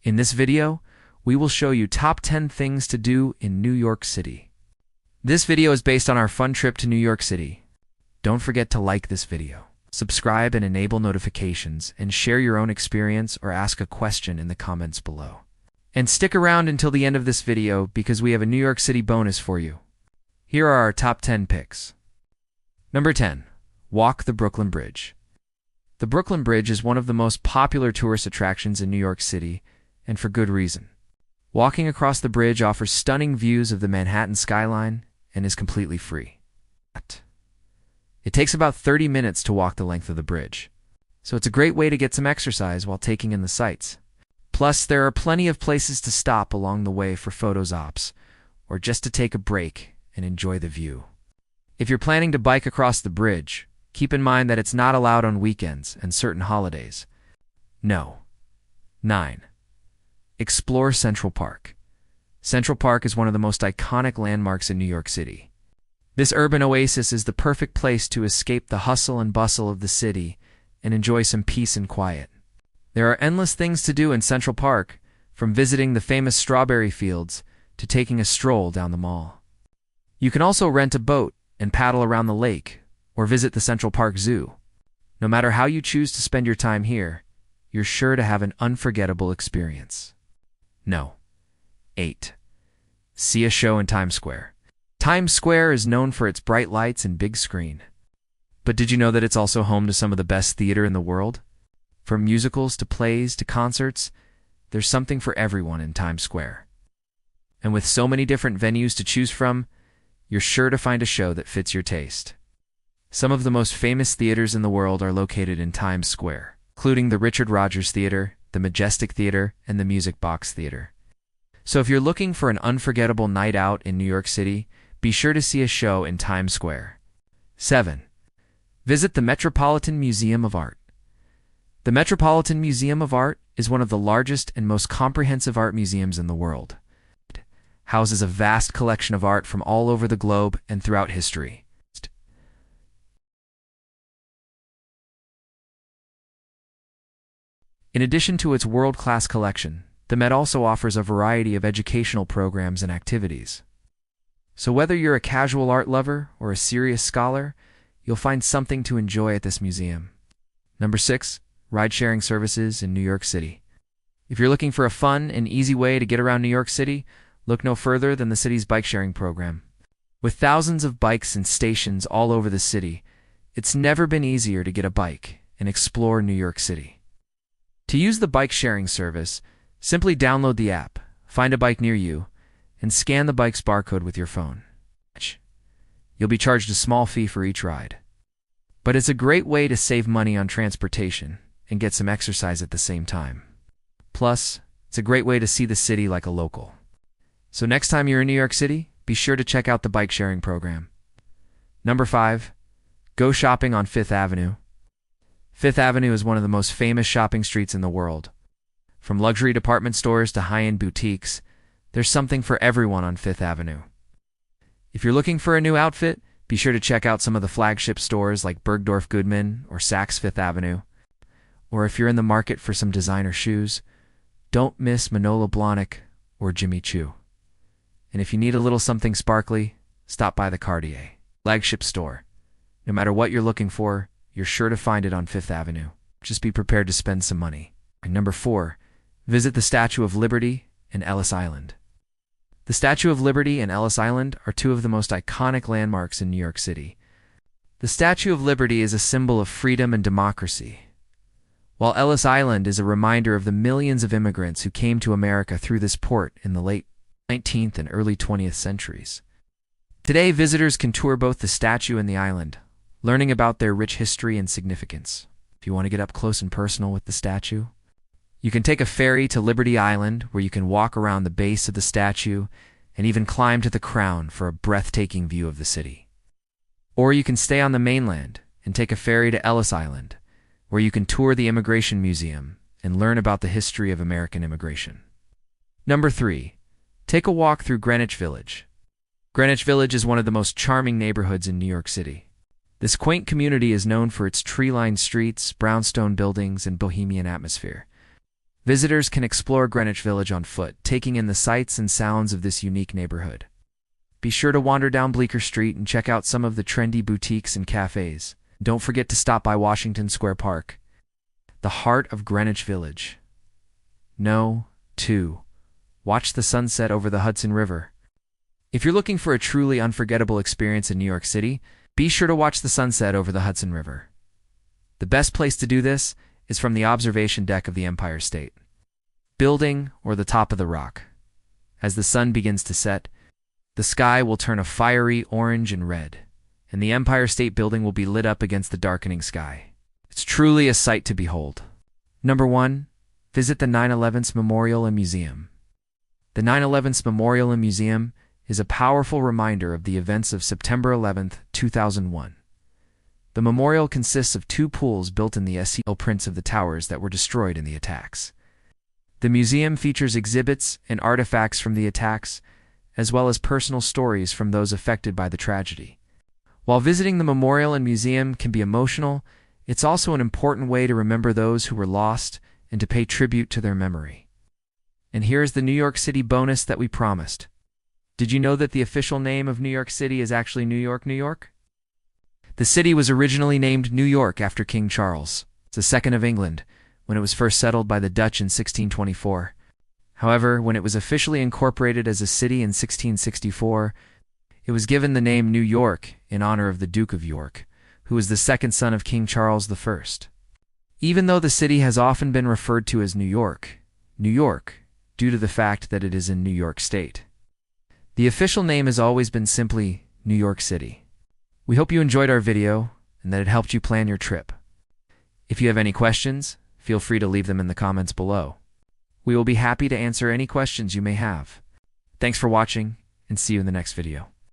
In this video, we will show you top 10 things to do in New York City. This video is based on our fun trip to New York City. Don't forget to like this video, subscribe and enable notifications, and share your own experience or ask a question in the comments below. And stick around until the end of this video because we have a New York City bonus for you. Here are our top 10 picks. Number 10. Walk the Brooklyn Bridge. The Brooklyn Bridge is one of the most popular tourist attractions in New York City, and for good reason. Walking across the bridge offers stunning views of the Manhattan skyline and is completely free. It takes about 30 minutes to walk the length of the bridge, so it's a great way to get some exercise while taking in the sights. Plus, there are plenty of places to stop along the way for photos ops, or just to take a break and enjoy the view. If you're planning to bike across the bridge, keep in mind that it's not allowed on weekends and certain holidays. 9. Explore Central Park. Central Park is one of the most iconic landmarks in New York City. This urban oasis is the perfect place to escape the hustle and bustle of the city and enjoy some peace and quiet. There are endless things to do in Central Park, from visiting the famous strawberry fields to taking a stroll down the mall. You can also rent a boat and paddle around the lake, or visit the Central Park Zoo. No matter how you choose to spend your time here, you're sure to have an unforgettable experience. 8. See a show in Times Square. Times Square is known for its bright lights and big screen. But did you know that it's also home to some of the best theater in the world? From musicals to plays to concerts, there's something for everyone in Times Square. And with so many different venues to choose from, you're sure to find a show that fits your taste. Some of the most famous theaters in the world are located in Times Square, including the Richard Rodgers Theater, the Majestic Theater, and the Music Box Theater. So if you're looking for an unforgettable night out in New York City, be sure to see a show in Times Square. 7. Visit the Metropolitan Museum of Art. The Metropolitan Museum of Art is one of the largest and most comprehensive art museums in the world. It houses a vast collection of art from all over the globe and throughout history. In addition to its world-class collection, the Met also offers a variety of educational programs and activities. So whether you're a casual art lover or a serious scholar, you'll find something to enjoy at this museum. 6. Ride-sharing services in New York City. If you're looking for a fun and easy way to get around New York City, look no further than the city's bike-sharing program. With thousands of bikes and stations all over the city, it's never been easier to get a bike and explore New York City. To use the bike-sharing service, simply download the app, find a bike near you, and scan the bike's barcode with your phone. You'll be charged a small fee for each ride. But it's a great way to save money on transportation and get some exercise at the same time. Plus, it's a great way to see the city like a local. So next time you're in New York City, be sure to check out the bike-sharing program. 5. Go shopping on Fifth Avenue. Fifth Avenue is one of the most famous shopping streets in the world. From luxury department stores to high-end boutiques, there's something for everyone on Fifth Avenue. If you're looking for a new outfit, be sure to check out some of the flagship stores like Bergdorf Goodman or Saks Fifth Avenue. Or if you're in the market for some designer shoes, don't miss Manolo Blahnik or Jimmy Choo. And if you need a little something sparkly, stop by the Cartier flagship store. No matter what you're looking for, you're sure to find it on Fifth Avenue. Just be prepared to spend some money. And 4. Visit the Statue of Liberty and Ellis Island. The Statue of Liberty and Ellis Island are two of the most iconic landmarks in New York City. The Statue of Liberty is a symbol of freedom and democracy, while Ellis Island is a reminder of the millions of immigrants who came to America through this port in the late 19th and early 20th centuries. Today, visitors can tour both the statue and the island, learning about their rich history and significance. If you want to get up close and personal with the statue, you can take a ferry to Liberty Island, where you can walk around the base of the statue and even climb to the crown for a breathtaking view of the city. Or you can stay on the mainland and take a ferry to Ellis Island, where you can tour the Immigration Museum and learn about the history of American immigration. 3. Take a walk through Greenwich Village. Greenwich Village is one of the most charming neighborhoods in New York City. This quaint community is known for its tree-lined streets, brownstone buildings, and bohemian atmosphere. Visitors can explore Greenwich Village on foot, taking in the sights and sounds of this unique neighborhood. Be sure to wander down Bleecker Street and check out some of the trendy boutiques and cafes. Don't forget to stop by Washington Square Park, the heart of Greenwich Village. No. 2. Watch the sunset over the Hudson River. If you're looking for a truly unforgettable experience in New York City, be sure to watch the sunset over the Hudson River. The best place to do this is from the observation deck of the Empire State Building or the top of the Rock. As the sun begins to set, the sky will turn a fiery orange and red, and the Empire State Building will be lit up against the darkening sky. It's truly a sight to behold. Number 1. Visit the 9/11 Memorial and Museum. The 9/11 Memorial and Museum is a powerful reminder of the events of September 11, 2001. The memorial consists of 2 pools built in the steel prints of the towers that were destroyed in the attacks. The museum features exhibits and artifacts from the attacks, as well as personal stories from those affected by the tragedy. While visiting the memorial and museum can be emotional, it's also an important way to remember those who were lost and to pay tribute to their memory. And here's the New York City bonus that we promised. Did you know that the official name of New York City is actually New York, New York? The city was originally named New York after King Charles II of England, when it was first settled by the Dutch in 1624. However, when it was officially incorporated as a city in 1664, it was given the name New York in honor of the Duke of York, who was the second son of King Charles I. Even though the city has often been referred to as New York, due to the fact that it is in New York State, the official name has always been simply New York City. We hope you enjoyed our video and that it helped you plan your trip. If you have any questions, feel free to leave them in the comments below. We will be happy to answer any questions you may have. Thanks for watching, and see you in the next video.